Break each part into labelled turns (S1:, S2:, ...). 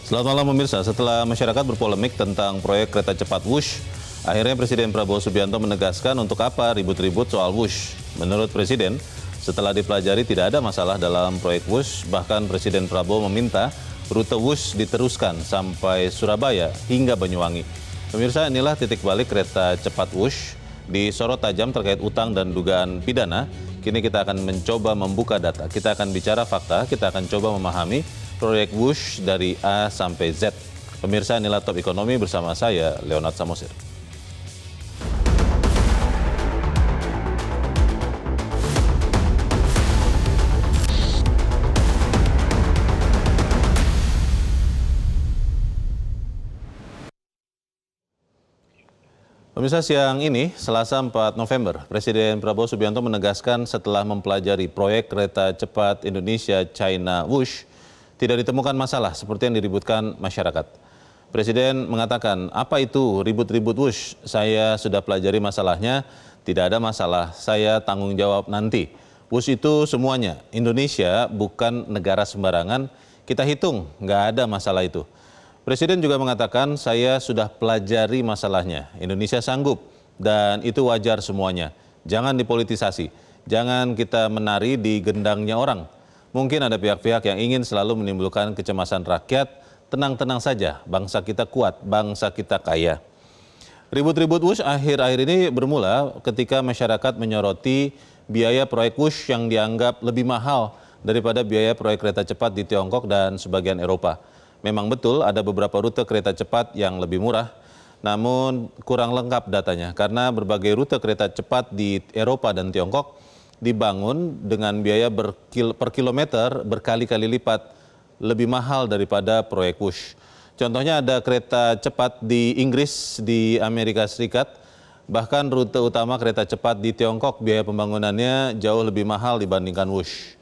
S1: Selamat malam pemirsa, setelah masyarakat berpolemik tentang proyek kereta cepat Wush, akhirnya Presiden Prabowo Subianto menegaskan untuk apa ribut-ribut soal Wush. Menurut Presiden, setelah dipelajari tidak ada masalah dalam proyek Wush, bahkan Presiden Prabowo meminta rute Wush diteruskan sampai Surabaya hingga Banyuwangi. Pemirsa, inilah titik balik kereta cepat Wush. Disorot tajam terkait utang dan dugaan pidana, kini kita akan mencoba membuka data. Kita akan bicara fakta, kita akan coba memahami proyek Wush dari A sampai Z. Pemirsa, inilah Top Ekonomi bersama saya, Leonard Samosir. Pemirsa, siang ini, Selasa 4 November, Presiden Prabowo Subianto menegaskan setelah mempelajari proyek kereta cepat Indonesia-China Wush, tidak ditemukan masalah seperti yang diributkan masyarakat. Presiden mengatakan, apa itu ribut-ribut Wush? Saya sudah pelajari masalahnya, tidak ada masalah, saya tanggung jawab nanti. Wush itu semuanya, Indonesia bukan negara sembarangan, kita hitung, nggak ada masalah itu. Presiden juga mengatakan, saya sudah pelajari masalahnya, Indonesia sanggup, dan itu wajar semuanya. Jangan dipolitisasi, jangan kita menari di gendangnya orang. Mungkin ada pihak-pihak yang ingin selalu menimbulkan kecemasan rakyat, tenang-tenang saja, bangsa kita kuat, bangsa kita kaya. Ribut-ribut Wush akhir-akhir ini bermula ketika masyarakat menyoroti biaya proyek Wush yang dianggap lebih mahal daripada biaya proyek kereta cepat di Tiongkok dan sebagian Eropa. Memang betul ada beberapa rute kereta cepat yang lebih murah, namun kurang lengkap datanya karena berbagai rute kereta cepat di Eropa dan Tiongkok dibangun dengan biaya per kilometer berkali-kali lipat lebih mahal daripada proyek Wush. Contohnya ada kereta cepat di Inggris, di Amerika Serikat, bahkan rute utama kereta cepat di Tiongkok biaya pembangunannya jauh lebih mahal dibandingkan Wush.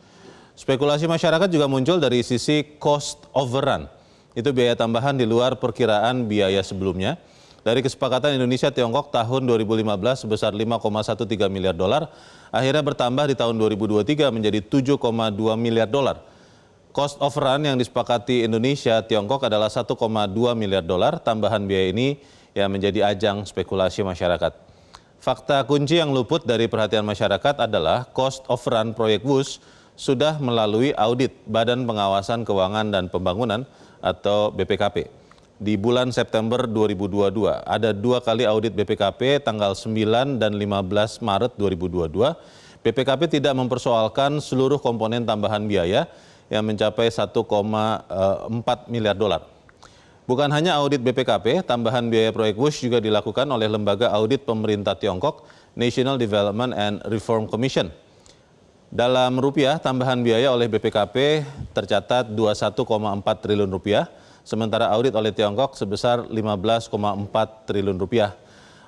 S1: Spekulasi masyarakat juga muncul dari sisi cost overrun. Itu biaya tambahan di luar perkiraan biaya sebelumnya. Dari kesepakatan Indonesia-Tiongkok tahun 2015 sebesar 5,13 miliar dolar, akhirnya bertambah di tahun 2023 menjadi 7,2 miliar dolar. Cost overrun yang disepakati Indonesia-Tiongkok adalah 1,2 miliar dolar. Tambahan biaya ini yang menjadi ajang spekulasi masyarakat. Fakta kunci yang luput dari perhatian masyarakat adalah cost overrun proyek Wush sudah melalui audit Badan Pengawasan Keuangan dan Pembangunan atau BPKP. Di bulan September 2022, ada 2 kali audit BPKP tanggal 9 dan 15 Maret 2022. BPKP tidak mempersoalkan seluruh komponen tambahan biaya yang mencapai 1,4 miliar dolar. Bukan hanya audit BPKP, tambahan biaya proyek Wush juga dilakukan oleh lembaga audit pemerintah Tiongkok, National Development and Reform Commission. Dalam rupiah, tambahan biaya oleh BPKP tercatat 21,4 triliun rupiah, sementara audit oleh Tiongkok sebesar 15,4 triliun rupiah.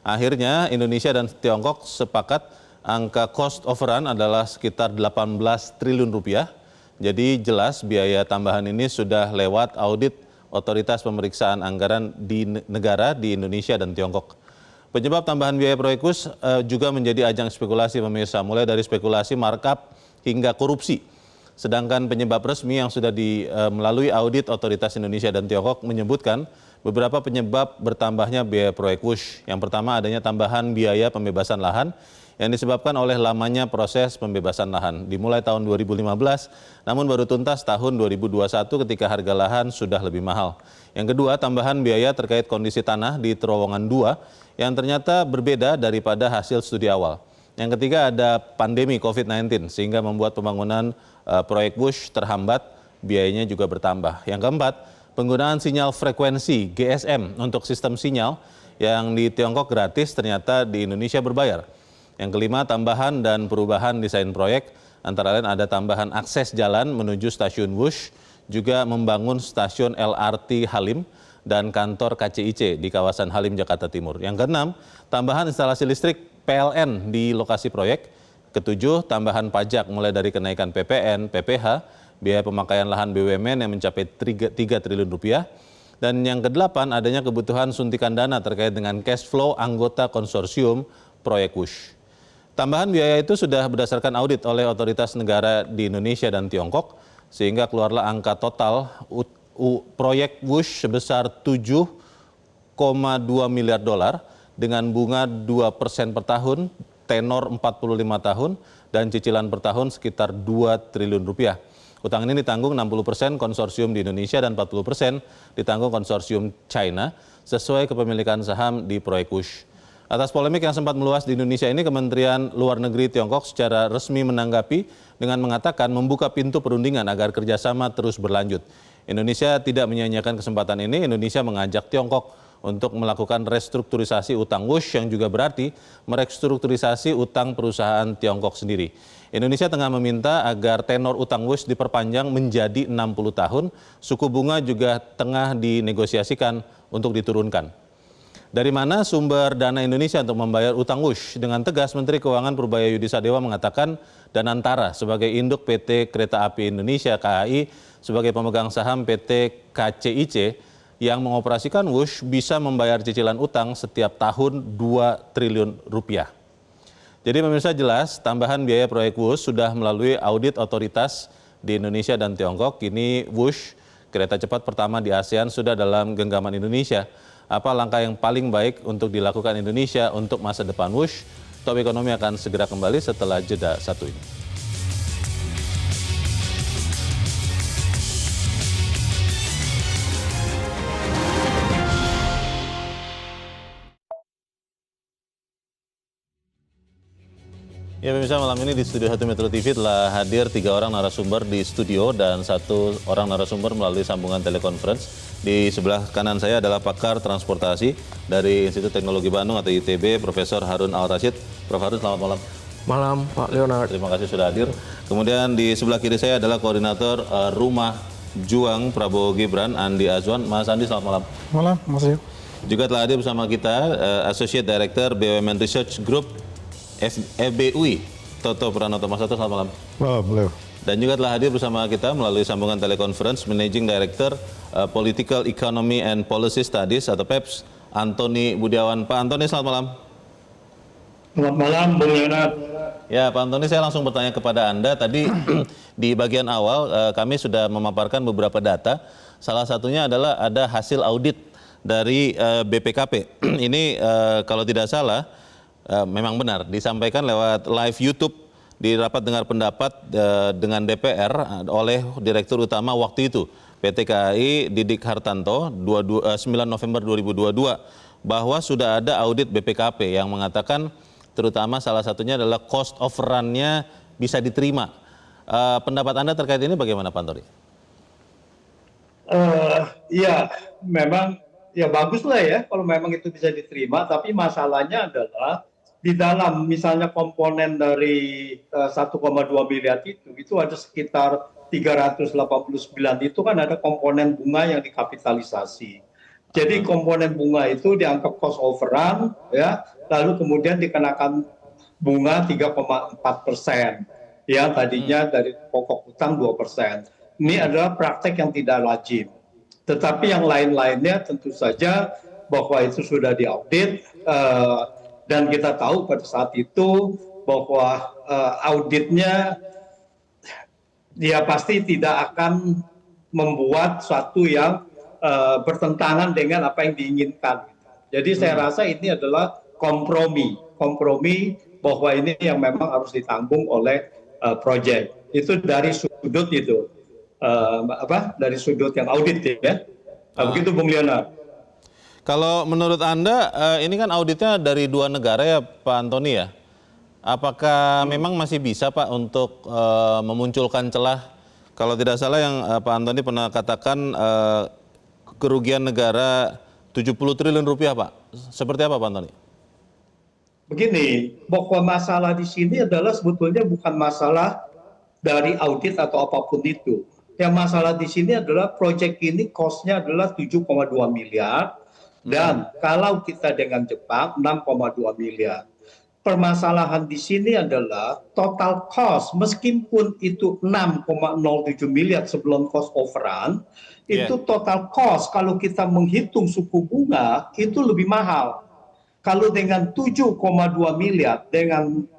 S1: Akhirnya Indonesia dan Tiongkok sepakat angka cost overrun adalah sekitar 18 triliun rupiah. Jadi jelas biaya tambahan ini sudah lewat audit otoritas pemeriksaan anggaran di negara di Indonesia dan Tiongkok. Penyebab tambahan biaya proyek Wush juga menjadi ajang spekulasi pemirsa, mulai dari spekulasi markup hingga korupsi. Sedangkan penyebab resmi yang sudah melalui audit otoritas Indonesia dan Tiongkok menyebutkan beberapa penyebab bertambahnya biaya proyek Wush. Yang pertama, adanya tambahan biaya pembebasan lahan yang disebabkan oleh lamanya proses pembebasan lahan. Dimulai tahun 2015, namun baru tuntas tahun 2021 ketika harga lahan sudah lebih mahal. Yang kedua, tambahan biaya terkait kondisi tanah di terowongan 2 yang ternyata berbeda daripada hasil studi awal. Yang ketiga, ada pandemi COVID-19 sehingga membuat pembangunan proyek Wush terhambat, biayanya juga bertambah. Yang keempat, penggunaan sinyal frekuensi GSM untuk sistem sinyal yang di Tiongkok gratis ternyata di Indonesia berbayar. Yang kelima, tambahan dan perubahan desain proyek, antara lain ada tambahan akses jalan menuju stasiun Wush, juga membangun stasiun LRT Halim dan kantor KCIC di kawasan Halim, Jakarta Timur. Yang keenam, tambahan instalasi listrik PLN di lokasi proyek. Ketujuh, tambahan pajak mulai dari kenaikan PPN, PPH, biaya pemakaian lahan BUMN yang mencapai 3 triliun rupiah. Dan yang kedelapan, adanya kebutuhan suntikan dana terkait dengan cash flow anggota konsorsium proyek Wush. Tambahan biaya itu sudah berdasarkan audit oleh otoritas negara di Indonesia dan Tiongkok, sehingga keluarlah angka total proyek WUSH sebesar 7,2 miliar dolar dengan bunga 2% per tahun, tenor 45 tahun, dan cicilan per tahun sekitar 2 triliun rupiah. Utang ini ditanggung 60% konsorsium di Indonesia dan 40% ditanggung konsorsium China sesuai kepemilikan saham di proyek WUSH. Atas polemik yang sempat meluas di Indonesia ini, Kementerian Luar Negeri Tiongkok secara resmi menanggapi dengan mengatakan membuka pintu perundingan agar kerjasama terus berlanjut. Indonesia tidak menyia-nyiakan kesempatan ini. Indonesia mengajak Tiongkok untuk melakukan restrukturisasi utang WUSH yang juga berarti merestrukturisasi utang perusahaan Tiongkok sendiri. Indonesia tengah meminta agar tenor utang WUSH diperpanjang menjadi 60 tahun. Suku bunga juga tengah dinegosiasikan untuk diturunkan. Dari mana sumber dana Indonesia untuk membayar utang WUSH? Dengan tegas, Menteri Keuangan Purbaya Yudi Sadewa mengatakan Danantara sebagai induk PT Kereta Api Indonesia KAI sebagai pemegang saham PT KCIC yang mengoperasikan WUSH bisa membayar cicilan utang setiap tahun 2 triliun rupiah. Jadi pemirsa jelas, tambahan biaya proyek WUSH sudah melalui audit otoritas di Indonesia dan Tiongkok. Kini WUSH, kereta cepat pertama di ASEAN, sudah dalam genggaman Indonesia. Apa langkah yang paling baik untuk dilakukan Indonesia untuk masa depan WUSH? Top Ekonomi akan segera kembali setelah jeda satu ini. Ya pemirsa, malam ini di Studio 1 Metro TV telah hadir 3 orang narasumber di studio dan 1 orang narasumber melalui sambungan telekonferensi. Di sebelah kanan saya adalah pakar transportasi dari Institut Teknologi Bandung atau ITB, Profesor Harun Al-Rashid. Prof. Harun, selamat malam.
S2: Malam, Pak Leonard.
S1: Terima kasih sudah hadir. Kemudian di sebelah kiri saya adalah Koordinator Rumah Juang Prabowo Gibran, Andi Azwan. Mas Andi, selamat malam.
S3: Malam, Mas Yu.
S1: Juga telah hadir bersama kita Associate Director BUMN Research Group FBUI, Toto Pranoto. Mas Toto, selamat malam.
S3: Malam, Leo.
S1: Dan juga telah hadir bersama kita melalui sambungan telekonferensi Managing Director Political Economy and Policy Studies atau PEPS, Antoni Budiawan. Pak Antoni, selamat malam.
S4: Selamat malam, Bung Leonard.
S1: Ya, Pak Antoni, saya langsung bertanya kepada Anda. Tadi di bagian awal kami sudah memaparkan beberapa data. Salah satunya adalah ada hasil audit dari BPKP. Ini kalau tidak salah memang benar disampaikan lewat live YouTube di rapat dengar pendapat dengan DPR oleh Direktur Utama waktu itu PT KAI Didik Hartanto 9 November 2022 bahwa sudah ada audit BPKP yang mengatakan terutama salah satunya adalah cost of run-nya bisa diterima. Pendapat Anda terkait ini bagaimana, Pak Antoni?
S4: Ya, memang ya baguslah ya kalau memang itu bisa diterima, tapi masalahnya adalah di dalam misalnya komponen dari 1,2 miliar itu ada sekitar 389 itu kan ada komponen bunga yang dikapitalisasi. Jadi komponen bunga itu dianggap cost overrun, ya, lalu kemudian dikenakan bunga 3,4%, ya tadinya dari pokok utang 2%. Ini adalah praktek yang tidak lazim. Tetapi yang lain-lainnya tentu saja bahwa itu sudah diaudit. Dan kita tahu pada saat itu bahwa auditnya dia pasti tidak akan membuat suatu yang bertentangan dengan apa yang diinginkan. Jadi saya rasa ini adalah kompromi bahwa ini yang memang harus ditanggung oleh proyek. Itu dari sudut itu dari sudut yang audit ya. Begitu Bung Leonard.
S1: Kalau menurut Anda, ini kan auditnya dari 2 negara ya Pak Antoni ya. Apakah memang masih bisa Pak untuk memunculkan celah? Kalau tidak salah yang Pak Antoni pernah katakan kerugian negara 70 triliun rupiah Pak. Seperti apa Pak Antoni?
S4: Begini, bahwa masalah di sini adalah sebetulnya bukan masalah dari audit atau apapun itu. Yang masalah di sini adalah proyek ini cost-nya adalah 7,2 miliar. Dan kalau kita dengan Jepang 6,2 miliar. Permasalahan di sini adalah total cost meskipun itu 6,07 miliar sebelum cost overrun, itu total cost kalau kita menghitung suku bunga itu lebih mahal. Kalau dengan 7,2 miliar dengan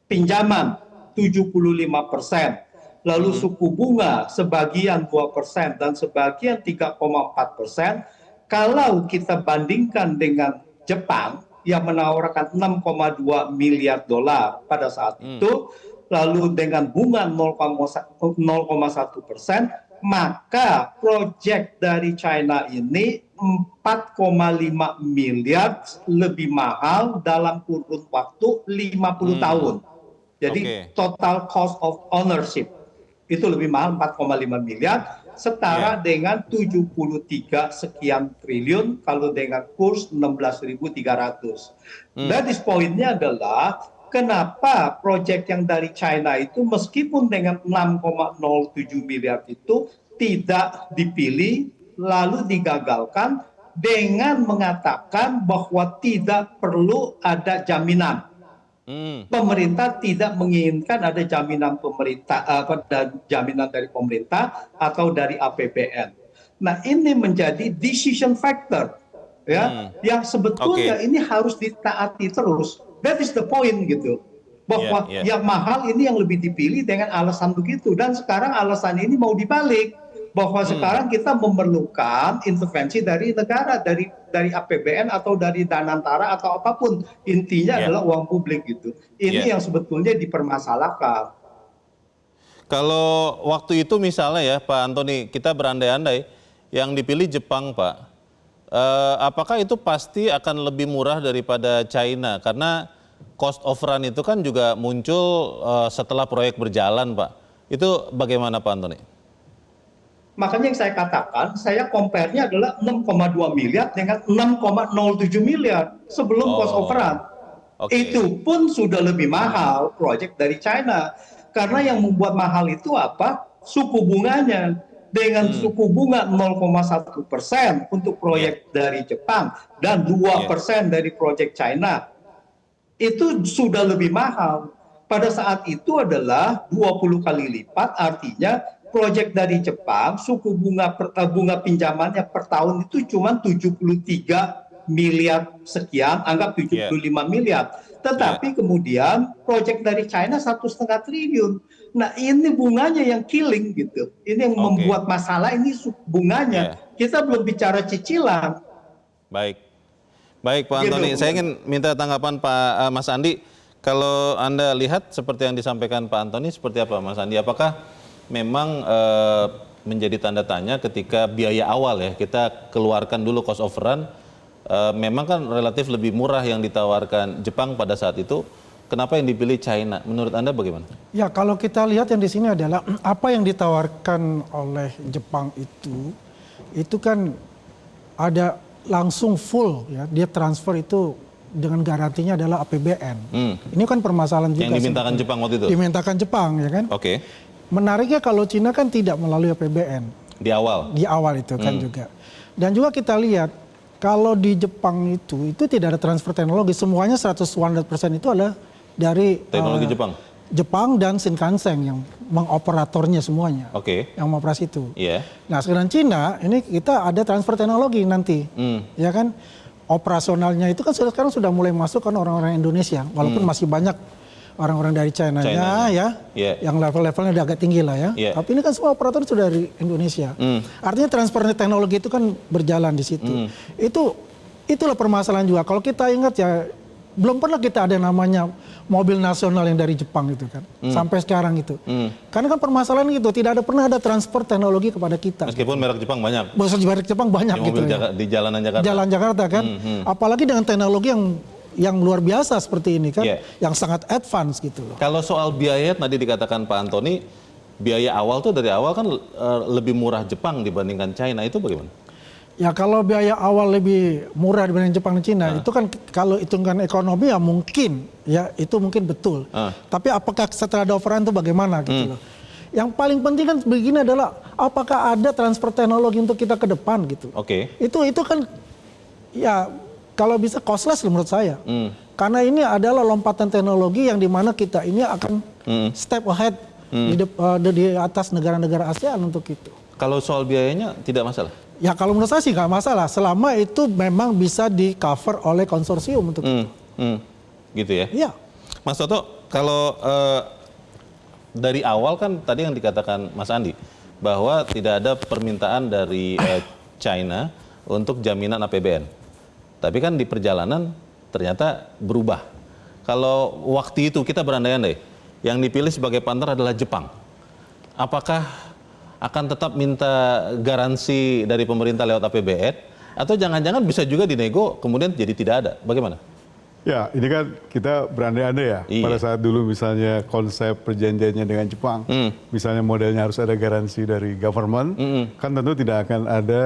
S4: pinjaman 75%, lalu suku bunga sebagian 2% dan sebagian 3,4%, kalau kita bandingkan dengan Jepang yang menawarkan 6,2 miliar dolar pada saat itu, lalu dengan bunga 0,1%, maka proyek dari China ini 4,5 miliar lebih mahal dalam kurun waktu 50 tahun. Jadi total cost of ownership itu lebih mahal 4,5 miliar, setara dengan 73 sekian triliun kalau dengan kurs 16.300. That is poinnya adalah kenapa proyek yang dari China itu meskipun dengan 6,07 miliar itu tidak dipilih lalu digagalkan dengan mengatakan bahwa tidak perlu ada jaminan. Pemerintah tidak menginginkan ada jaminan pemerintah, jaminan dari pemerintah atau dari APBN. Nah, ini menjadi decision factor, ya, yang sebetulnya ini harus ditaati terus. That is the point gitu. Bahwa yang mahal ini yang lebih dipilih dengan alasan begitu. Dan sekarang alasan ini mau dibalik. Bahwa sekarang kita memerlukan intervensi dari negara, dari APBN atau dari Danantara atau apapun. Intinya adalah uang publik gitu. Ini yang sebetulnya dipermasalahkan.
S1: Kalau waktu itu misalnya ya Pak Antoni, kita berandai-andai yang dipilih Jepang Pak. Apakah itu pasti akan lebih murah daripada China? Karena cost of run itu kan juga muncul setelah proyek berjalan Pak. Itu bagaimana Pak Antoni?
S4: Makanya yang saya katakan, saya compare-nya adalah 6,2 miliar dengan 6,07 miliar sebelum cost of run. Itu pun sudah lebih mahal proyek dari China. Karena yang membuat mahal itu apa? Suku bunganya. Dengan suku bunga 0,1% untuk proyek dari Jepang dan 2% dari proyek China. Itu sudah lebih mahal. Pada saat itu adalah 20 kali lipat, artinya proyek dari Jepang, suku bunga pinjamannya per tahun itu cuma 73 miliar sekian, anggap 75 miliar. Tetapi kemudian proyek dari China 1,5 triliun. Nah ini bunganya yang killing gitu. Ini yang membuat masalah, ini bunganya. Kita belum bicara cicilan.
S1: Baik Pak Antoni, saya ingin minta tanggapan Pak Mas Andi. Kalau Anda lihat seperti yang disampaikan Pak Antoni, seperti apa Mas Andi? Apakah memang menjadi tanda tanya ketika biaya awal ya, kita keluarkan dulu cost of run, memang kan relatif lebih murah yang ditawarkan Jepang pada saat itu, kenapa yang dipilih China? Menurut Anda bagaimana?
S3: Ya kalau kita lihat yang di sini adalah apa yang ditawarkan oleh Jepang itu kan ada langsung full ya, dia transfer itu dengan garantinya adalah APBN. Ini kan permasalahan juga.
S1: Yang dimintakan Jepang waktu itu?
S3: Dimintakan Jepang ya kan? Menariknya kalau Cina kan tidak melalui APBN.
S1: Di awal? Di
S3: awal itu kan juga. Dan juga kita lihat, kalau di Jepang itu tidak ada transfer teknologi. Semuanya 100% itu adalah dari
S1: teknologi
S3: Jepang dan Shinkansen yang mengoperatornya semuanya. Yang mengoperasi itu. Nah sekarang Cina, ini kita ada transfer teknologi nanti. Ya kan? Operasionalnya itu kan sekarang sudah mulai masuk kan orang-orang Indonesia. Walaupun masih banyak orang-orang dari China-nya yang level-levelnya udah agak tinggi lah ya. Tapi ini kan semua operator sudah dari Indonesia. Artinya transfer teknologi itu kan berjalan di situ. Itulah permasalahan juga. Kalau kita ingat ya, belum pernah kita ada namanya mobil nasional yang dari Jepang itu kan. Sampai sekarang itu. Karena kan permasalahan gitu, tidak pernah ada transfer teknologi kepada kita.
S1: Meskipun merek Jepang banyak.
S3: Merek Jepang banyak gitu ya.
S1: Di jalanan Jakarta.
S3: Jalan Jakarta kan. Apalagi dengan teknologi yang luar biasa seperti ini kan, yang sangat advance gitu loh.
S1: Kalau soal biaya tadi dikatakan Pak Antoni, biaya awal tuh dari awal kan lebih murah Jepang dibandingkan China, itu bagaimana?
S3: Ya kalau biaya awal lebih murah dibanding Jepang dan Cina, itu kan kalau hitungan ekonomi ya itu mungkin betul. Tapi apakah setelah ada overrun itu bagaimana gitu loh. Yang paling penting kan begini adalah apakah ada transfer teknologi untuk kita ke depan gitu. Itu kan ya kalau bisa costless menurut saya. Karena ini adalah lompatan teknologi yang dimana kita ini akan step ahead di atas negara-negara ASEAN untuk itu.
S1: Kalau soal biayanya tidak masalah?
S3: Ya kalau menurut saya sih nggak masalah. Selama itu memang bisa di cover oleh konsorsium untuk itu.
S1: Gitu ya?
S3: Iya.
S1: Mas Toto, kalau dari awal kan tadi yang dikatakan Mas Andi bahwa tidak ada permintaan dari China untuk jaminan APBN. Tapi kan di perjalanan ternyata berubah. Kalau waktu itu kita berandai-andai, yang dipilih sebagai partner adalah Jepang. Apakah akan tetap minta garansi dari pemerintah lewat APBN atau jangan-jangan bisa juga dinego kemudian jadi tidak ada? Bagaimana?
S5: Ya, ini kan kita berandai-andai ya.
S1: Iya.
S5: Pada saat dulu misalnya konsep perjanjiannya dengan Jepang, misalnya modelnya harus ada garansi dari government, kan tentu tidak akan ada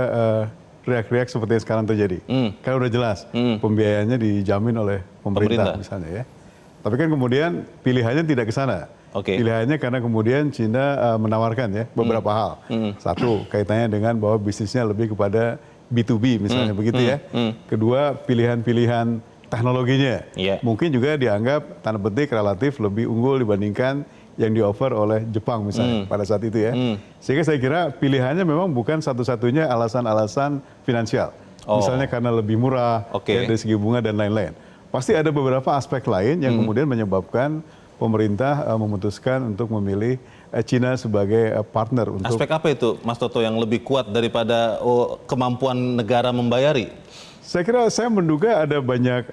S5: riak-riak seperti yang sekarang terjadi. Kan udah jelas, pembiayaannya dijamin oleh pemerintah misalnya ya. Tapi kan kemudian pilihannya tidak ke sana. Pilihannya karena kemudian China menawarkan ya beberapa hal. Satu, kaitannya dengan bahwa bisnisnya lebih kepada B2B misalnya begitu ya. Kedua, pilihan-pilihan teknologinya. Mungkin juga dianggap tanda petik relatif lebih unggul dibandingkan yang di-offer oleh Jepang misalnya pada saat itu ya. Sehingga saya kira pilihannya memang bukan satu-satunya alasan-alasan finansial. Misalnya karena lebih murah ya, dari segi bunga dan lain-lain. Pasti ada beberapa aspek lain yang kemudian menyebabkan pemerintah memutuskan untuk memilih China sebagai partner untuk...
S1: Aspek apa itu, Mas Toto, yang lebih kuat daripada kemampuan negara membayari?
S5: Saya kira saya menduga ada banyak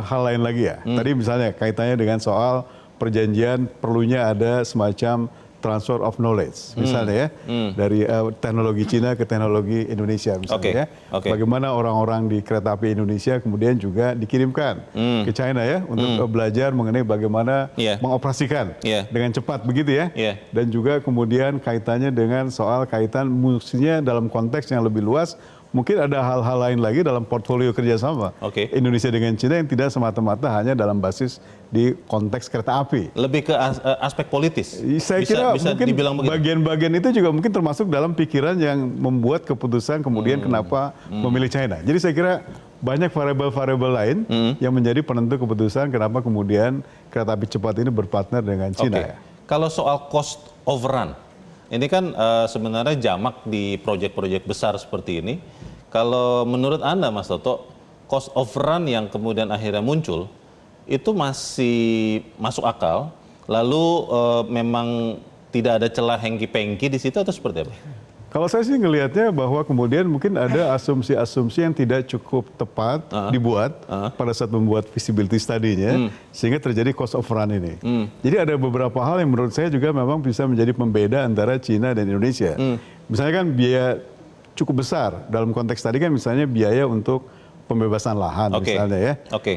S5: hal lain lagi ya. Tadi misalnya kaitannya dengan soal perjanjian perlunya ada semacam transfer of knowledge misalnya ya dari teknologi Cina ke teknologi Indonesia misalnya ya. Bagaimana orang-orang di kereta api Indonesia kemudian juga dikirimkan ke China ya untuk belajar mengenai bagaimana mengoperasikan dengan cepat begitu ya. Dan juga kemudian kaitannya dengan soal kaitan musuhnya dalam konteks yang lebih luas. Mungkin ada hal-hal lain lagi dalam portfolio kerjasama Indonesia dengan China yang tidak semata-mata hanya dalam basis di konteks kereta api.
S1: Lebih ke aspek politis?
S5: Saya kira mungkin bagian-bagian itu juga mungkin termasuk dalam pikiran yang membuat keputusan kemudian kenapa memilih China. Jadi saya kira banyak variabel-variabel lain yang menjadi penentu keputusan kenapa kemudian kereta api cepat ini berpartner dengan China.
S1: Kalau soal cost overrun, ini kan sebenarnya jamak di proyek-proyek besar seperti ini. Kalau menurut Anda, Mas Toto, cost overrun yang kemudian akhirnya muncul, itu masih masuk akal? Lalu memang tidak ada celah hengki-pengki di situ atau seperti apa?
S5: Kalau saya sih ngelihatnya bahwa kemudian mungkin ada asumsi-asumsi yang tidak cukup tepat dibuat pada saat membuat feasibility study-nya sehingga terjadi cost overrun ini. Jadi ada beberapa hal yang menurut saya juga memang bisa menjadi pembeda antara China dan Indonesia. Misalnya kan biaya cukup besar dalam konteks tadi kan misalnya biaya untuk pembebasan lahan misalnya ya.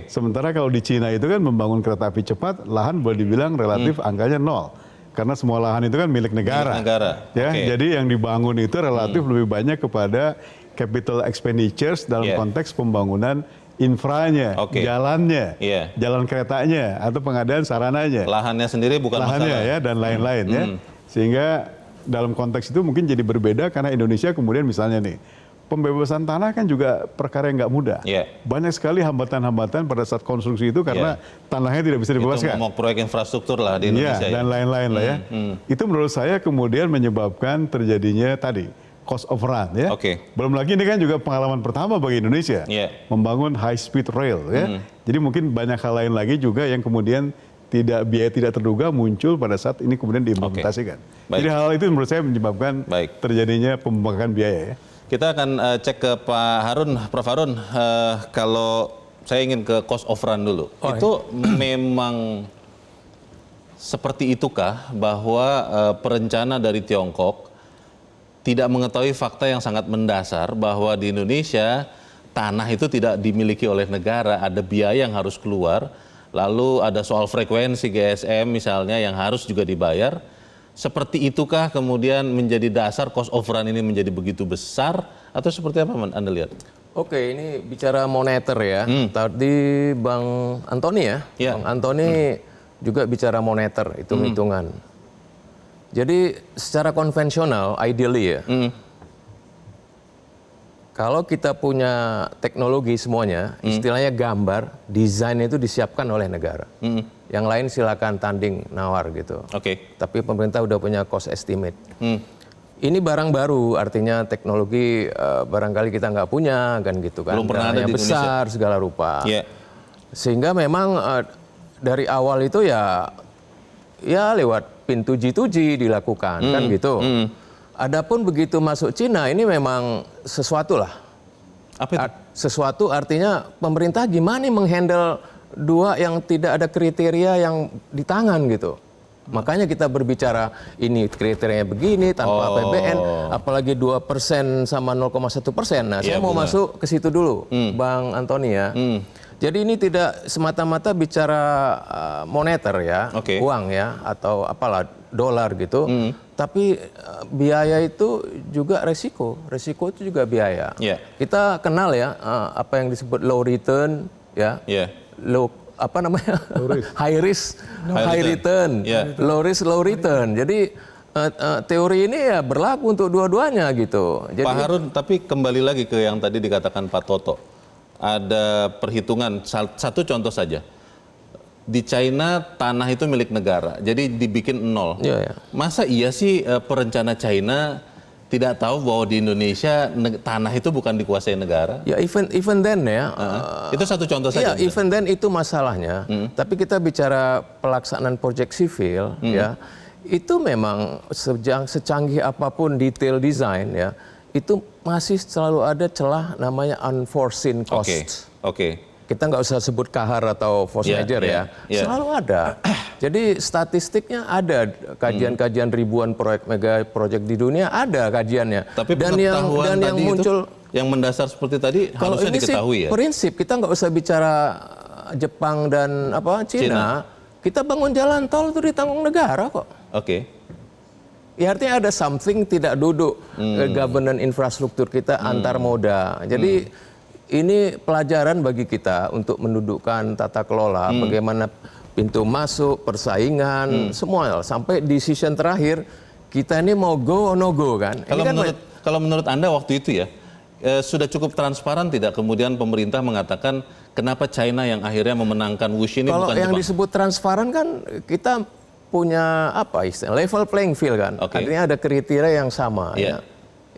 S5: Sementara kalau di China itu kan membangun kereta api cepat, lahan boleh dibilang relatif angkanya nol. Karena semua lahan itu kan milik negara. Ya, jadi yang dibangun itu relatif lebih banyak kepada capital expenditures dalam konteks pembangunan infranya, jalannya, jalan keretanya atau pengadaan sarananya.
S1: Lahannya sendiri bukan masalah
S5: ya dan lain-lain ya. Sehingga dalam konteks itu mungkin jadi berbeda karena Indonesia kemudian misalnya nih pembebasan tanah kan juga perkara yang nggak mudah. Banyak sekali hambatan-hambatan pada saat konstruksi itu karena tanahnya tidak bisa dibebaskan.
S1: Itu mau proyek infrastruktur lah di Indonesia.
S5: Dan lain-lain lah ya. Itu menurut saya kemudian menyebabkan terjadinya tadi cost overrun ya. Belum lagi ini kan juga pengalaman pertama bagi Indonesia membangun high speed rail ya. Jadi mungkin banyak hal lain lagi juga yang kemudian biaya tidak terduga muncul pada saat ini kemudian diimplementasikan. Jadi hal itu menurut saya menyebabkan terjadinya pembengkakan biaya ya.
S1: Kita akan cek ke Pak Harun, Prof. Harun, kalau saya ingin ke cost overrun dulu. Itu memang seperti itukah bahwa perencana dari Tiongkok tidak mengetahui fakta yang sangat mendasar bahwa di Indonesia tanah itu tidak dimiliki oleh negara, ada biaya yang harus keluar, lalu ada soal frekuensi GSM misalnya yang harus juga dibayar. Seperti itukah kemudian menjadi dasar cost overrun ini menjadi begitu besar atau seperti apa Anda lihat?
S2: Oke, ini bicara moneter ya. Tadi Bang Antoni ya, Bang Antoni juga bicara moneter, hitung-hitungan. Jadi secara konvensional, ideally ya, kalau kita punya teknologi semuanya, istilahnya gambar, desain itu disiapkan oleh negara. Yang lain silakan tanding nawar gitu. Tapi pemerintah udah punya cost estimate. Ini barang baru, artinya teknologi barangkali kita nggak punya kan gitu kan.
S1: Belum pernah ada di Indonesia.
S2: Besar segala rupa. Sehingga memang dari awal itu ya lewat pintu G2G dilakukan, kan gitu. Adapun begitu masuk Cina, ini memang sesuatu lah.
S1: Apa itu?
S2: Sesuatu artinya pemerintah gimana nih menghandle dua yang tidak ada kriteria yang di tangan gitu. Makanya kita berbicara ini kriterianya begini tanpa APBN, apalagi 2% sama 0,1%. Nah, saya mau masuk ke situ dulu, Bang Antoni ya. Jadi ini tidak semata-mata bicara moneter ya, uang ya, atau apalah dolar gitu. Tapi biaya itu juga resiko itu juga biaya. Kita kenal ya apa yang disebut low return ya, apa namanya high risk, high return, low risk, low return. Jadi teori ini ya berlaku untuk dua-duanya gitu. Jadi,
S1: Pak Harun, tapi kembali lagi ke yang tadi dikatakan Pak Toto. Ada perhitungan, satu contoh saja. Di China tanah itu milik negara, jadi dibikin nol. Masa iya sih perencana China tidak tahu bahwa di Indonesia tanah itu bukan dikuasai negara?
S2: Ya even then ya.
S1: Itu satu contoh saja.
S2: Iya, even then itu masalahnya. Tapi kita bicara pelaksanaan proyek sivil ya, itu memang secanggih apapun detail desain ya, itu masih selalu ada celah namanya unforeseen costs. Kita nggak usah sebut kahar atau force major ya, selalu ada. Jadi statistiknya ada, kajian-kajian ribuan proyek mega proyek di dunia ada kajiannya.
S1: Tapi
S2: dan yang muncul
S1: yang mendasar seperti tadi
S2: kalau
S1: harusnya
S2: ini
S1: diketahui
S2: sih,
S1: ya.
S2: prinsip kita nggak usah bicara Jepang dan Cina. Kita bangun jalan tol itu ditanggung negara kok. Ya artinya ada something tidak duduk governance infrastruktur kita antar moda. Jadi ini pelajaran bagi kita untuk mendudukkan tata kelola, bagaimana pintu masuk, persaingan, semua sampai decision terakhir kita ini mau go or no go kan.
S1: Kalau menurut Anda waktu itu ya, sudah cukup transparan tidak kemudian pemerintah mengatakan kenapa China yang akhirnya memenangkan WUSH ini bukan Jepang? Kalau
S2: yang disebut transparan kan kita punya apa istilah level playing field kan. Artinya ada kriteria yang sama ya.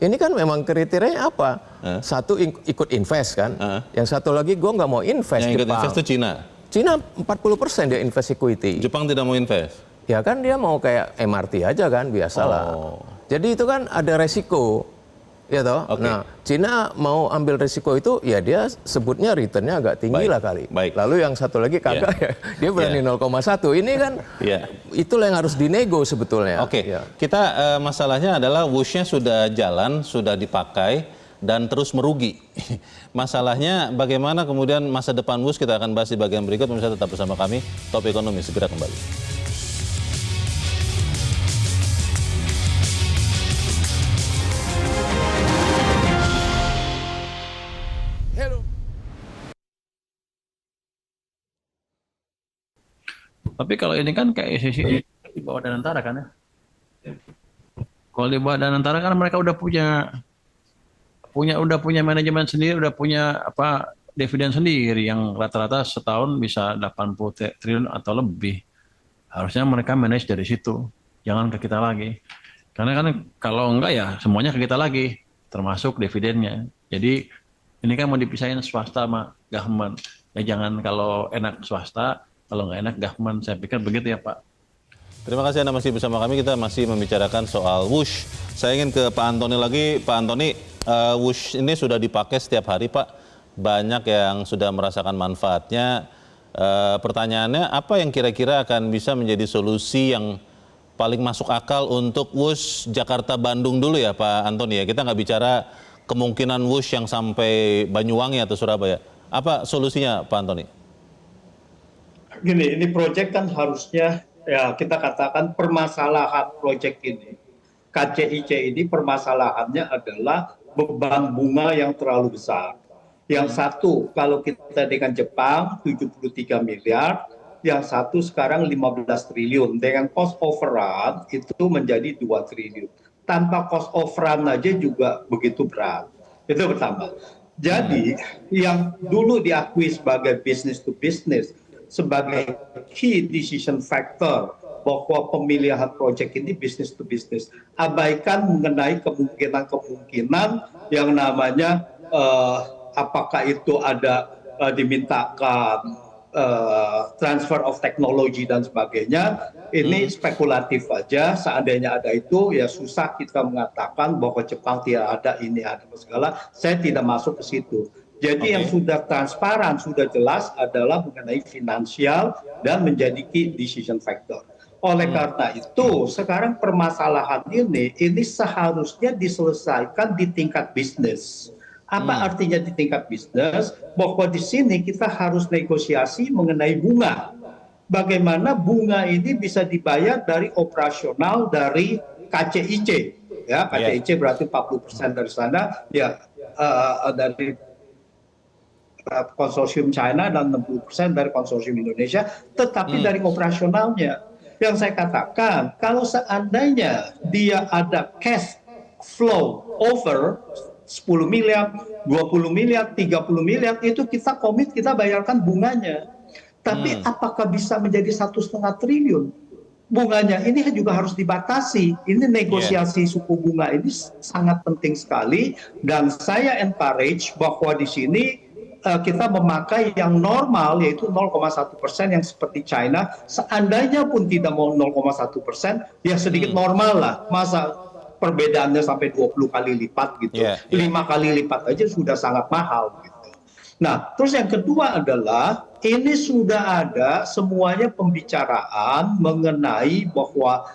S2: Ini kan memang kriterianya apa? Satu ikut invest kan, yang satu lagi gue nggak mau invest.
S1: Yang ikut invest itu Cina?
S2: Cina 40% dia invest equity.
S1: Jepang tidak mau invest?
S2: Ya kan dia mau kayak MRT aja kan, biasalah. Jadi itu kan ada resiko. Ya toh? Nah, Cina mau ambil risiko itu, ya dia sebutnya returnnya agak tinggi lah kali. Lalu yang satu lagi kagak ya, dia berani 0,1. Ini kan itulah yang harus dinego sebetulnya.
S1: Kita masalahnya adalah WUSH-nya sudah jalan, sudah dipakai, dan terus merugi. Masalahnya bagaimana kemudian masa depan WUSH kita akan bahas di bagian berikut. Pemirsa tetap bersama kami, Top Ekonomi segera kembali.
S6: Tapi kalau ini kan kayak sisi di bawah Danantara kan ya. Kalau di bawah Danantara kan mereka udah punya manajemen sendiri, udah punya dividen sendiri yang rata-rata setahun bisa 80 triliun atau lebih. Harusnya mereka manage dari situ, jangan ke kita lagi. Karena kan kalau enggak ya semuanya ke kita lagi, termasuk dividennya. Jadi ini kan mau dipisahin swasta sama government. Ya jangan kalau enak swasta, kalau nggak enak government, saya pikir begitu ya Pak.
S1: Terima kasih Anda masih bersama kami, kita masih membicarakan soal WUSH. Saya ingin ke Pak Antoni lagi. Pak Antoni, WUSH ini sudah dipakai setiap hari Pak, banyak yang sudah merasakan manfaatnya. Pertanyaannya, apa yang kira-kira akan bisa menjadi solusi yang paling masuk akal untuk WUSH Jakarta-Bandung dulu ya Pak Antoni ya? Kita nggak bicara kemungkinan WUSH yang sampai Banyuwangi atau Surabaya. Apa solusinya Pak Antoni?
S4: Gini, ini proyek kan harusnya ya kita katakan permasalahan proyek ini, KCIC ini permasalahannya adalah beban bunga yang terlalu besar. Yang satu kalau kita dengan Jepang 73 miliar, yang satu sekarang 15 triliun. Dengan cost overrun itu menjadi 2 triliun. Tanpa cost overrun aja juga begitu berat. Itu pertama. Jadi yang dulu diakui sebagai business to business, sebagai key decision factor bahwa pemilihan proyek ini business to business. Abaikan mengenai kemungkinan-kemungkinan yang namanya apakah itu ada dimintakan transfer of technology dan sebagainya, ini spekulatif aja. Seandainya ada itu, ya susah kita mengatakan bahwa Jepang tidak ada, ini ada segala. Saya tidak masuk ke situ. Jadi yang sudah transparan, sudah jelas adalah mengenai finansial dan menjadi key decision factor. Oleh karena itu, sekarang permasalahan ini seharusnya diselesaikan di tingkat bisnis. Apa artinya di tingkat bisnis? Bahwa di sini kita harus negosiasi mengenai bunga. Bagaimana bunga ini bisa dibayar dari operasional dari KCIC. Ya, KCIC berarti 40% dari sana, ya dari konsorsium China dan 60% dari konsorsium Indonesia, tetapi dari operasionalnya. Yang saya katakan, kalau seandainya dia ada cash flow over 10 miliar, 20 miliar, 30 miliar, itu kita komit, kita bayarkan bunganya. Tapi apakah bisa menjadi 1,5 triliun? Bunganya ini juga harus dibatasi. Ini negosiasi suku bunga ini sangat penting sekali. Dan saya encourage bahwa di sini kita memakai yang normal, yaitu 0,1% yang seperti China. Seandainya pun tidak mau 0,1%, ya sedikit normal lah. Masa perbedaannya sampai 20 kali lipat gitu. 5 kali lipat aja sudah sangat mahal gitu. Nah, terus yang kedua adalah ini sudah ada semuanya pembicaraan mengenai bahwa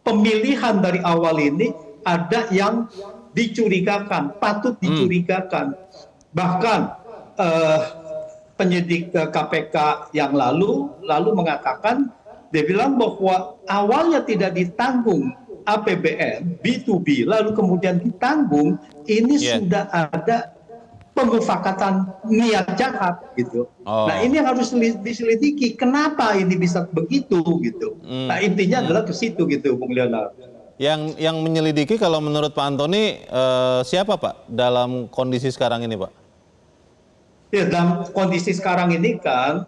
S4: pemilihan dari awal ini ada yang dicurigakan, patut dicurigakan. Bahkan penyidik KPK yang lalu mengatakan, dia bilang bahwa awalnya tidak ditanggung APBN, B2B, lalu kemudian ditanggung, ini sudah ada pemufakatan niat jahat gitu. Nah ini yang harus diselidiki, kenapa ini bisa begitu gitu. Nah intinya adalah ke situ gitu, Bung Leonard.
S1: Yang menyelidiki kalau menurut Pak Antoni siapa Pak dalam kondisi sekarang ini Pak?
S4: Ya dalam kondisi sekarang ini kan,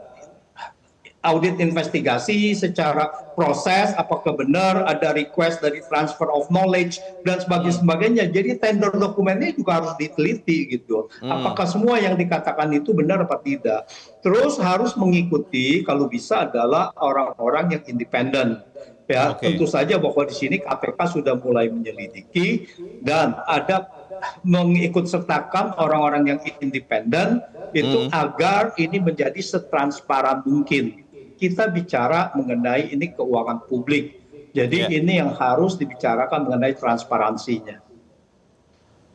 S4: audit investigasi secara proses apakah benar ada request dari transfer of knowledge dan sebagainya. Jadi tender dokumennya juga harus diteliti gitu. Apakah semua yang dikatakan itu benar apa tidak. Terus harus mengikuti kalau bisa adalah orang-orang yang independen. Ya, tentu saja bahwa di sini KPK sudah mulai menyelidiki dan ada mengikut sertakan orang-orang yang independen itu agar ini menjadi setransparan mungkin. Kita bicara mengenai ini keuangan publik. Jadi ini yang harus dibicarakan mengenai transparansinya.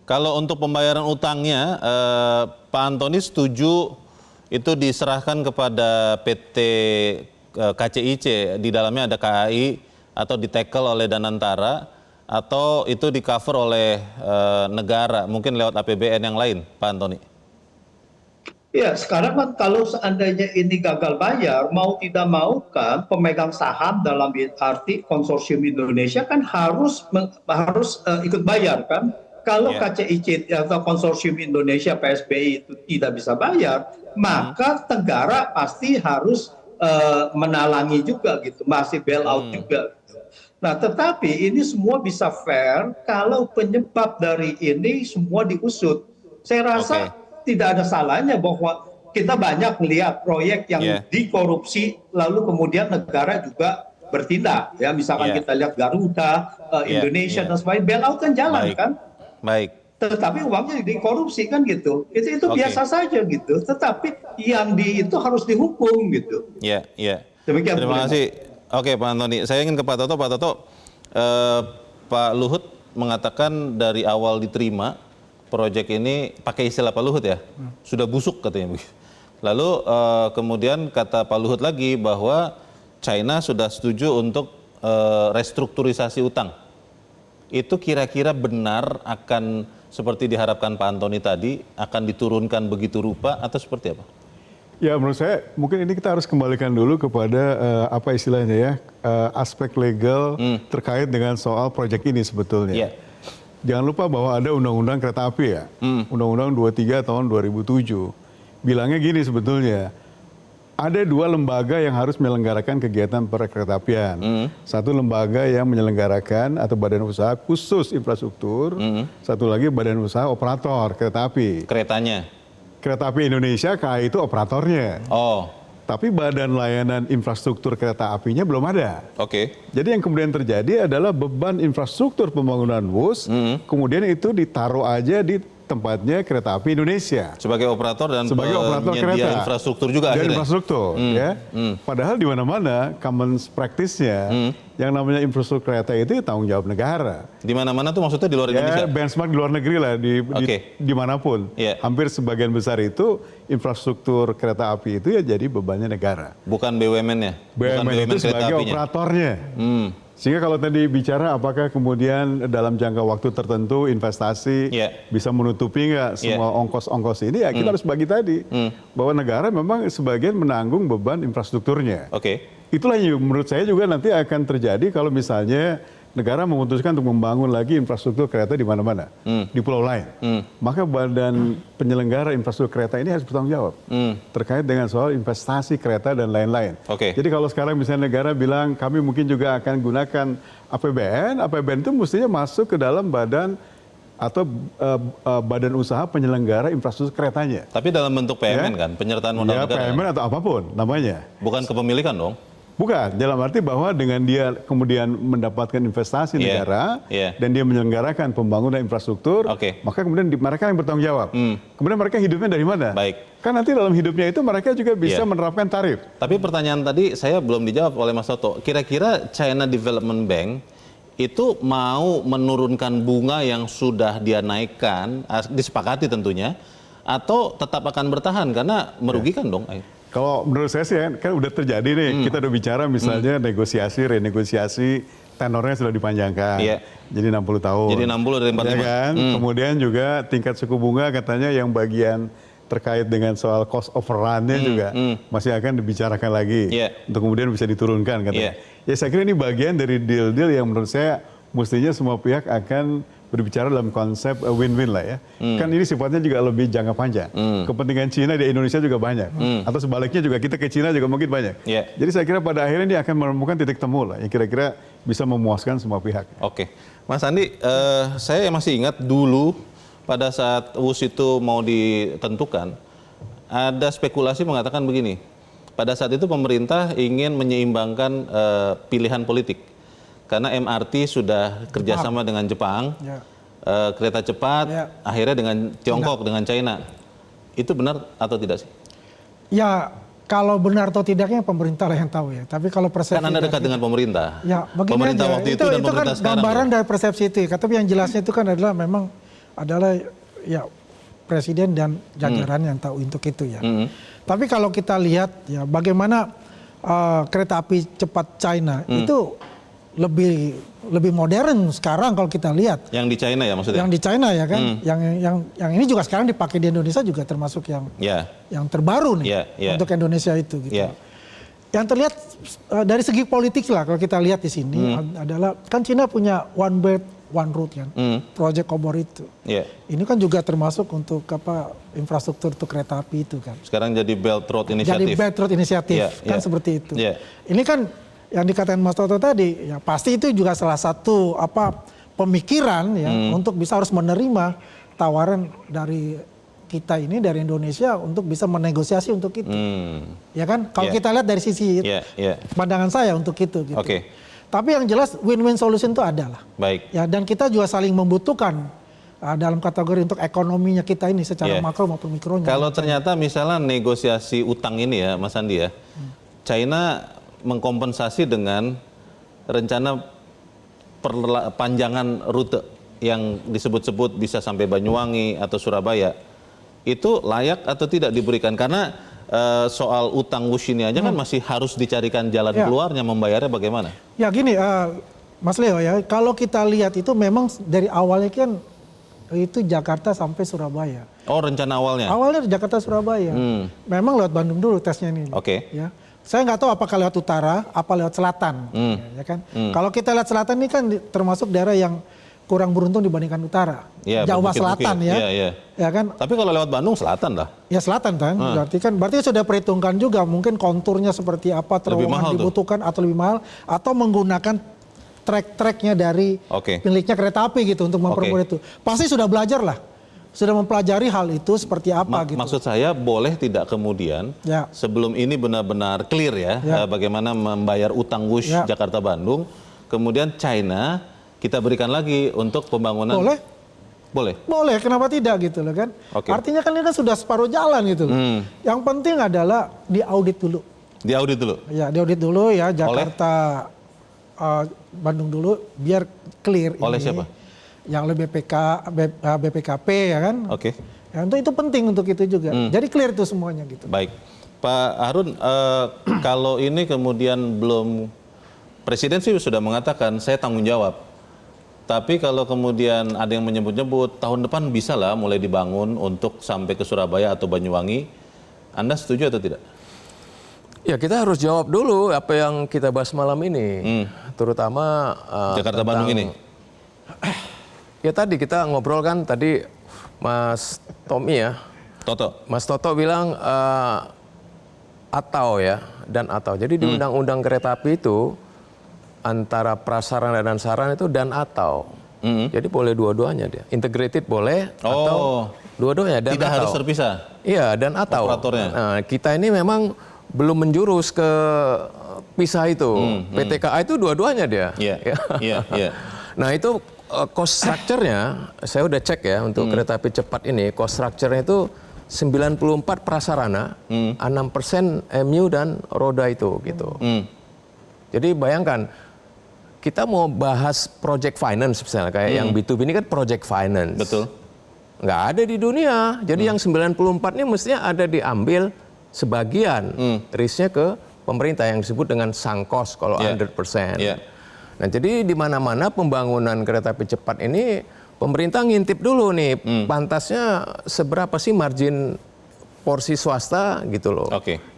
S1: Kalau untuk pembayaran utangnya, Pak Antoni setuju itu diserahkan kepada PT KCIC, di dalamnya ada KAI, atau di-tackle oleh Danantara, atau itu di-cover oleh negara, mungkin lewat APBN yang lain, Pak Antoni?
S4: Ya, sekarang kan kalau seandainya ini gagal bayar, mau tidak mau kan pemegang saham dalam arti konsorsium Indonesia kan harus ikut bayar kan. Kalau KCIC atau konsorsium Indonesia PSBI itu tidak bisa bayar, maka negara pasti harus menalangi juga gitu, masih bail out juga. Nah, tetapi ini semua bisa fair kalau penyebab dari ini semua diusut. Saya rasa tidak ada salahnya bahwa kita banyak melihat proyek yang dikorupsi lalu kemudian negara juga bertindak ya, misalkan kita lihat Garuda, Indonesia dan sebagainya, bailout kan jalan kan. Tetapi uangnya dikorupsi kan gitu. Itu biasa saja gitu. Tetapi yang itu harus dihukum gitu. Demikian.
S1: Terima kasih. Oke Pak Antoni, saya ingin ke Pak Toto. Pak Toto, Pak Luhut mengatakan dari awal diterima proyek ini, pakai istilah Pak Luhut ya, sudah busuk katanya begitu. Lalu kemudian kata Pak Luhut lagi bahwa China sudah setuju untuk restrukturisasi utang. Itu kira-kira benar akan seperti diharapkan Pak Antoni tadi, akan diturunkan begitu rupa atau seperti apa?
S5: Ya menurut saya mungkin ini kita harus kembalikan dulu kepada apa istilahnya ya, aspek legal terkait dengan soal proyek ini sebetulnya. Jangan lupa bahwa ada Undang-Undang Kereta Api ya, Undang-Undang 23 tahun 2007. Bilangnya gini sebetulnya, ada dua lembaga yang harus menyelenggarakan kegiatan perkeretaapian. Satu lembaga yang menyelenggarakan atau badan usaha khusus infrastruktur, satu lagi badan usaha operator kereta api.
S1: Keretanya.
S5: Kereta Api Indonesia, KAI itu operatornya.
S1: Oh,
S5: Tapi badan layanan infrastruktur kereta apinya belum ada.
S1: oke.
S5: Jadi yang kemudian terjadi adalah beban infrastruktur pembangunan WUS, kemudian itu ditaruh aja di tempatnya Kereta Api Indonesia.
S1: Sebagai operator dan
S5: Sebagai operator
S1: penyedia
S5: kereta.
S1: infrastruktur juga
S5: Dan
S1: akhirnya.
S5: infrastruktur, ya. Padahal di mana-mana common practice-nya, yang namanya infrastruktur kereta itu tanggung jawab negara.
S1: Di mana-mana tuh maksudnya di luar Indonesia?
S5: Ya, benchmark di luar negeri lah, dimanapun.
S1: Iya.
S5: Hampir sebagian besar itu infrastruktur kereta api itu ya jadi bebannya negara.
S1: Bukan BUMN-nya? Bukan
S5: BUMN itu
S1: kereta
S5: sebagai
S1: apinya?
S5: operatornya. Sehingga kalau tadi bicara apakah kemudian dalam jangka waktu tertentu investasi bisa menutupi nggak semua ongkos-ongkos ini, ya kita harus bagi tadi. Bahwa negara memang sebagian menanggung beban infrastrukturnya. Itulah yang menurut saya juga nanti akan terjadi kalau misalnya negara memutuskan untuk membangun lagi infrastruktur kereta di mana-mana, di pulau lain. Maka badan penyelenggara infrastruktur kereta ini harus bertanggung jawab terkait dengan soal investasi kereta dan lain-lain. Jadi kalau sekarang misalnya negara bilang kami mungkin juga akan gunakan APBN itu mestinya masuk ke dalam badan atau badan usaha penyelenggara infrastruktur keretanya.
S1: Tapi dalam bentuk PMN kan, penyertaan modal negara.
S5: PMN atau apapun namanya.
S1: Bukan kepemilikan dong?
S5: Bukan, dalam arti bahwa dengan dia kemudian mendapatkan investasi negara dan dia menyelenggarakan pembangunan infrastruktur, maka kemudian mereka yang bertanggung jawab. Kemudian mereka hidupnya dari mana? Kan nanti dalam hidupnya itu mereka juga bisa menerapkan tarif.
S1: Tapi pertanyaan tadi saya belum dijawab oleh Mas Toto. Kira-kira China Development Bank itu mau menurunkan bunga yang sudah dia naikkan, disepakati tentunya, atau tetap akan bertahan karena merugikan dong?
S5: Kalau menurut saya sih kan udah terjadi nih, kita udah bicara misalnya renegosiasi, tenornya sudah dipanjangkan. Jadi 60 tahun.
S1: Jadi 60 dari 45.
S5: Ya kan? Kemudian juga tingkat suku bunga katanya yang bagian terkait dengan soal cost overrun-nya juga masih akan dibicarakan lagi. Untuk kemudian bisa diturunkan katanya. Ya saya kira ini bagian dari deal-deal yang menurut saya mestinya semua pihak akan berbicara dalam konsep win-win lah ya. Kan ini sifatnya juga lebih jangka panjang. Kepentingan Cina di Indonesia juga banyak. Atau sebaliknya juga kita ke Cina juga mungkin banyak. Jadi saya kira pada akhirnya ini akan menemukan titik temu lah yang kira-kira bisa memuaskan semua pihak.
S1: Mas Andi, saya masih ingat dulu pada saat WUS itu mau ditentukan, ada spekulasi mengatakan begini. Pada saat itu pemerintah ingin menyeimbangkan pilihan politik. Karena MRT sudah kerjasama dengan Jepang, kereta cepat, akhirnya dengan Tiongkok, dengan China. Itu benar atau tidak sih?
S3: Ya, kalau benar atau tidaknya pemerintah lah yang tahu ya. Tapi kalau persepsi...
S1: Kan Anda dekat dengan pemerintah.
S3: Ya, begini
S1: pemerintah
S3: aja.
S1: waktu itu dan
S3: itu
S1: pemerintah
S3: kan
S1: sekarang.
S3: gambaran dari persepsi itu. Tapi yang jelasnya itu kan adalah memang adalah ya presiden dan jajaran yang tahu untuk itu ya. Tapi kalau kita lihat ya bagaimana kereta api cepat China itu lebih modern sekarang kalau kita lihat.
S1: Yang di China ya maksudnya?
S3: Yang di China ya kan. Yang ini juga sekarang dipakai di Indonesia juga termasuk yang terbaru nih untuk Indonesia itu gitu. Yang terlihat dari segi politik lah kalau kita lihat di sini adalah kan China punya One Belt One Road kan, proyek Kobor itu. Ini kan juga termasuk untuk infrastruktur untuk kereta api itu kan.
S1: Sekarang jadi Belt Road Initiative.
S3: Jadi Belt Road Initiative kan seperti itu. Ini kan yang dikatakan Mas Toto tadi, ya pasti itu juga salah satu pemikiran ya untuk bisa harus menerima tawaran dari kita ini dari Indonesia untuk bisa menegosiasi untuk itu. Ya kan? Kalau kita lihat dari sisi pandangan saya untuk itu gitu. Tapi yang jelas win-win solution itu ada lah. Ya, dan kita juga saling membutuhkan dalam kategori untuk ekonominya kita ini secara makro maupun mikronya.
S1: Kalau ternyata misalnya negosiasi utang ini ya Mas Andi ya, China mengkompensasi dengan rencana perpanjangan rute yang disebut-sebut bisa sampai Banyuwangi atau Surabaya, itu layak atau tidak diberikan? Karena soal utang WUS ini aja kan masih harus dicarikan jalan keluarnya, membayarnya bagaimana? Ya
S3: gini, Mas Leo ya, kalau kita lihat itu memang dari awalnya kan itu Jakarta sampai Surabaya.
S1: Oh, rencana awalnya?
S3: Awalnya Jakarta Surabaya. Memang lewat Bandung dulu tesnya ini. Ya. Saya nggak tahu apakah lewat utara, apa lewat selatan, ya kan? Kalau kita lihat selatan ini kan termasuk daerah yang kurang beruntung dibandingkan utara, Jawa Selatan ya kan?
S1: Tapi kalau lewat Bandung selatan lah.
S3: Ya selatan kan, berarti sudah perhitungkan juga mungkin konturnya seperti apa, terowongan dibutuhkan atau lebih mahal, atau menggunakan trek-treknya dari miliknya kereta api gitu untuk mempermudah itu. Pasti sudah belajar lah sudah mempelajari hal itu seperti apa gitu.
S1: Maksud saya boleh tidak kemudian sebelum ini benar-benar clear ya, bagaimana membayar utang WUSH Jakarta Bandung, kemudian China kita berikan lagi untuk pembangunan.
S3: Boleh. Boleh, kenapa tidak gitu loh kan? Artinya kan ini kan sudah separuh jalan gitu. Yang penting adalah diaudit dulu.
S1: Diaudit dulu?
S3: Ya, diaudit dulu ya, Jakarta, Bandung dulu, biar clear.
S1: Oleh
S3: ini.
S1: siapa?
S3: Yang oleh BPKP ya kan? Ya, itu penting untuk itu juga. Jadi clear itu semuanya gitu.
S1: Baik. Pak Harun, kalau ini kemudian belum, Presiden sih sudah mengatakan saya tanggung jawab. Tapi kalau kemudian ada yang menyebut-nyebut tahun depan bisa lah mulai dibangun untuk sampai ke Surabaya atau Banyuwangi, Anda setuju atau tidak?
S2: Ya kita harus jawab dulu apa yang kita bahas malam ini, terutama
S1: Jakarta Bandung ini.
S2: Ya tadi kita ngobrol kan tadi Mas Tommy ya, Mas Toto bilang atau ya dan atau. Jadi di Undang-Undang Kereta Api itu antara prasarana dan sarana itu dan atau. Jadi boleh dua-duanya dia. Integrated boleh atau dua-duanya dan
S1: tidak
S2: atau.
S1: Harus terpisah.
S2: Iya dan atau.
S1: Operatornya.
S2: Nah, kita ini memang belum menjurus ke pisah itu. PTKA itu dua-duanya dia.
S1: Iya.
S2: Nah, itu cost structure-nya saya udah cek ya untuk kereta api cepat ini, cost structure-nya itu 94 prasarana, 6% MU dan roda itu gitu. Jadi bayangkan kita mau bahas project finance misalnya kayak yang B2B ini kan project finance.
S1: Betul.
S2: Nggak ada di dunia. Jadi yang 94 ini mestinya ada diambil sebagian risknya ke pemerintah yang disebut dengan sunk cost kalau 100%. Nah jadi di mana-mana pembangunan kereta api cepat ini pemerintah ngintip dulu nih pantasnya seberapa sih margin porsi swasta gitu loh.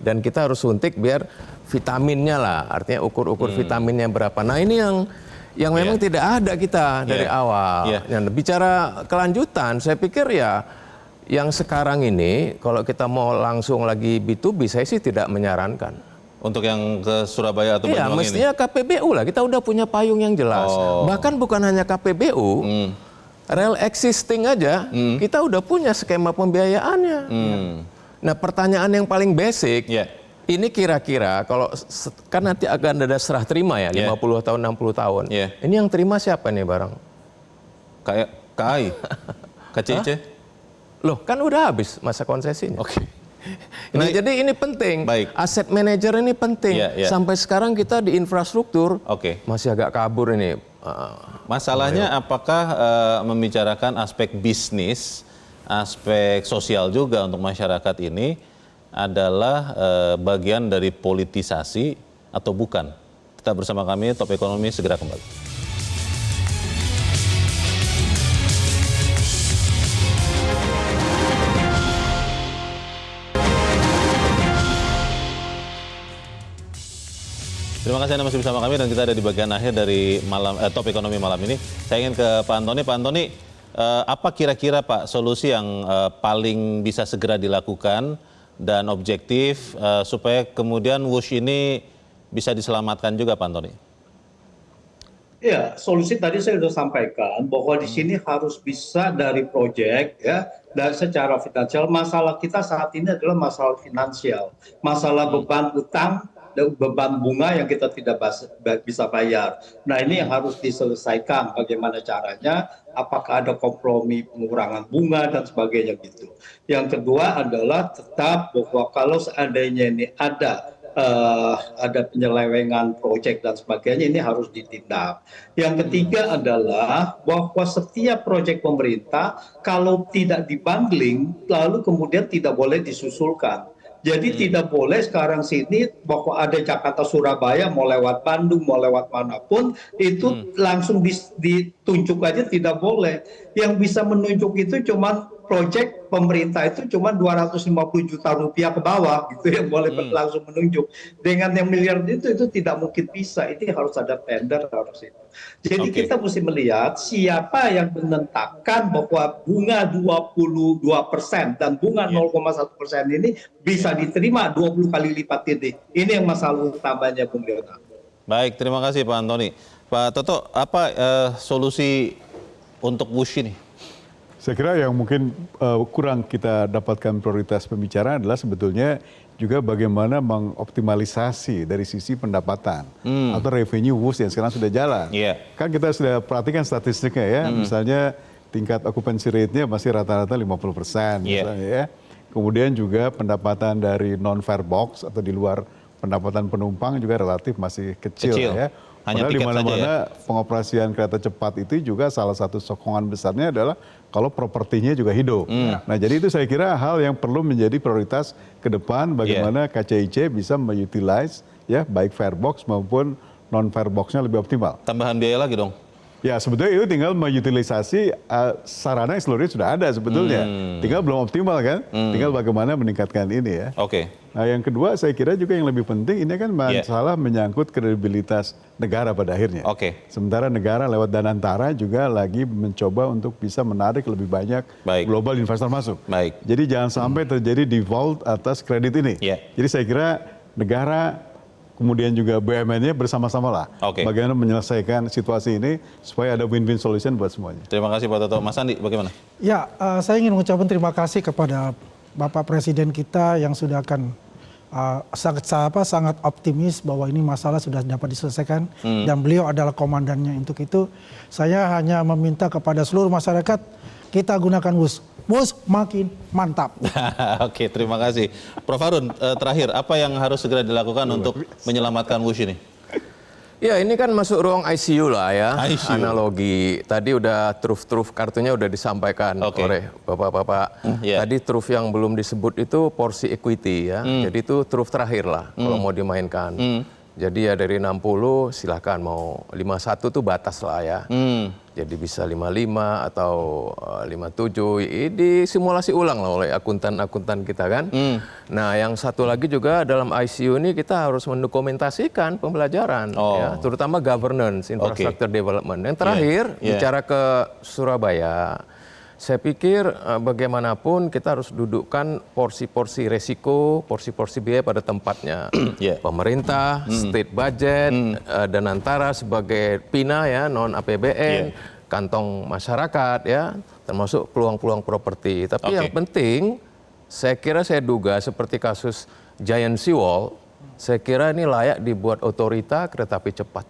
S2: Dan kita harus suntik biar vitaminnya lah, artinya ukur-ukur vitaminnya berapa. Nah ini yang memang tidak ada kita dari awal. Nah, bicara kelanjutan, saya pikir ya yang sekarang ini kalau kita mau langsung lagi B2B, saya sih tidak menyarankan.
S1: Untuk yang ke Surabaya atau Banyuwangi ini? Iya,
S2: mestinya KPBU lah, kita udah punya payung yang jelas. Bahkan bukan hanya KPBU, rel existing aja, kita udah punya skema pembiayaannya. Nah pertanyaan yang paling basic, ini kira-kira kalau kan nanti akan ada serah terima ya, 50 tahun, 60 tahun. Ini yang terima siapa nih barang?
S1: Kayak KAI, KCIC?
S2: Loh kan udah habis masa konsesinya. Nah jadi ini penting, aset manajer ini penting. Sampai sekarang kita di infrastruktur masih agak kabur ini.
S1: Masalahnya apakah membicarakan aspek bisnis, aspek sosial juga untuk masyarakat ini adalah bagian dari politisasi atau bukan? Tetap bersama kami, Top Ekonomi segera kembali. Terima kasih Anda masih bersama kami dan kita ada di bagian akhir dari Top Ekonomi malam ini. Saya ingin ke Pak Antoni. Pak Antoni, apa kira-kira Pak solusi yang paling bisa segera dilakukan dan objektif supaya kemudian WUSH ini bisa diselamatkan juga, Pak Antoni?
S4: Ya, solusi tadi saya sudah sampaikan bahwa di sini harus bisa dari proyek ya, dan secara finansial. Masalah kita saat ini adalah masalah finansial, masalah beban utang, beban bunga yang kita tidak bisa bayar. Nah ini yang harus diselesaikan bagaimana caranya, apakah ada kompromi pengurangan bunga dan sebagainya gitu. Yang kedua adalah tetap bahwa kalau seandainya ini ada penyelewengan proyek dan sebagainya, ini harus ditindak. Yang ketiga adalah bahwa setiap proyek pemerintah kalau tidak dibundling lalu kemudian tidak boleh disusulkan. Jadi tidak boleh sekarang sini bahwa ada Jakarta Surabaya mau lewat Bandung mau lewat manapun itu langsung ditunjuk aja, tidak boleh. Yang bisa menunjuk itu cuma proyek pemerintah itu cuma 250 juta rupiah ke bawah gitu yang boleh langsung menunjuk. Dengan yang miliar itu tidak mungkin bisa. Ini harus ada tender, harus itu. Jadi kita mesti melihat siapa yang menentukan bahwa bunga 22% dan bunga 0,1% ini bisa diterima 20 kali lipat ini. Ini yang masalah utamanya, Bung Leonard.
S1: Baik, terima kasih Pak Antoni. Pak Toto, apa solusi untuk WUSH ini?
S5: Saya kira yang mungkin kurang kita dapatkan prioritas pembicaraan adalah sebetulnya juga bagaimana mengoptimalisasi dari sisi pendapatan atau revenue WUS yang sekarang sudah jalan. Kan kita sudah perhatikan statistiknya ya, misalnya tingkat occupancy rate-nya masih rata-rata 50% misalnya ya. Kemudian juga pendapatan dari non-fare box atau di luar pendapatan penumpang juga relatif masih kecil. Ya. Padahal di mana-mana pengoperasian kereta cepat itu juga salah satu sokongan besarnya adalah kalau propertinya juga hidup. Nah jadi itu saya kira hal yang perlu menjadi prioritas ke depan bagaimana KCIC bisa mengutilize ya baik fare box maupun non-fare box-nya lebih optimal.
S1: Tambahan biaya lagi dong?
S5: Ya sebetulnya itu tinggal mengutilisasi sarana yang seluruhnya sudah ada sebetulnya. Tinggal belum optimal kan, tinggal bagaimana meningkatkan ini ya. Nah yang kedua saya kira juga yang lebih penting ini kan masalah menyangkut kredibilitas negara pada akhirnya. Sementara negara lewat Danantara juga lagi mencoba untuk bisa menarik lebih banyak global investor masuk. Jadi jangan sampai terjadi default atas kredit ini. Jadi saya kira negara kemudian juga BUMN-nya bersama-sama lah. Bagaimana menyelesaikan situasi ini supaya ada win-win solution buat semuanya.
S1: Terima kasih Pak Toto. Mas Andi bagaimana?
S3: Ya, saya ingin mengucapkan terima kasih kepada Bapak Presiden kita yang sudah akan sangat optimis bahwa ini masalah sudah dapat diselesaikan dan beliau adalah komandannya untuk itu. Saya hanya meminta kepada seluruh masyarakat kita gunakan WUS. WUS makin mantap.
S1: Oke, terima kasih. Prof. Harun, terakhir apa yang harus segera dilakukan untuk menyelamatkan WUS ini?
S2: Ya ini kan masuk ruang ICU lah ya, analogi. Tadi udah truf-truf kartunya udah disampaikan oleh bapak-bapak. Tadi truf yang belum disebut itu porsi equity ya, jadi itu truf terakhir lah kalau mau dimainkan. Jadi ya dari 60 silahkan mau 51 tuh batas lah ya. Jadi bisa 55 atau 57, disimulasi ulang lah oleh akuntan-akuntan kita kan. Nah yang satu lagi juga dalam ICU ini kita harus mendokumentasikan pembelajaran, ya, terutama governance, infrastructure development. Yang terakhir bicara ke Surabaya, saya pikir bagaimanapun kita harus dudukkan porsi-porsi resiko, porsi-porsi biaya pada tempatnya. Pemerintah, state budget, dan antara sebagai PINA ya, non APBN, kantong masyarakat ya, termasuk peluang-peluang properti. Tapi yang penting, saya kira saya duga seperti kasus Giant Seawall, saya kira ini layak dibuat otorita kereta api cepat.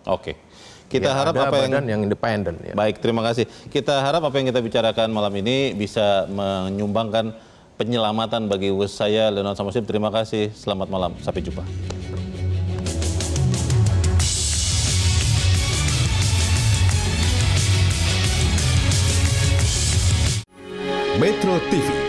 S1: Kita harap apa
S2: yang independen. Ya.
S1: Baik, terima kasih. Kita harap apa yang kita bicarakan malam ini bisa menyumbangkan penyelamatan bagi WUS. Saya, Leonard Samosir, terima kasih. Selamat malam. Sampai jumpa.
S7: Metro TV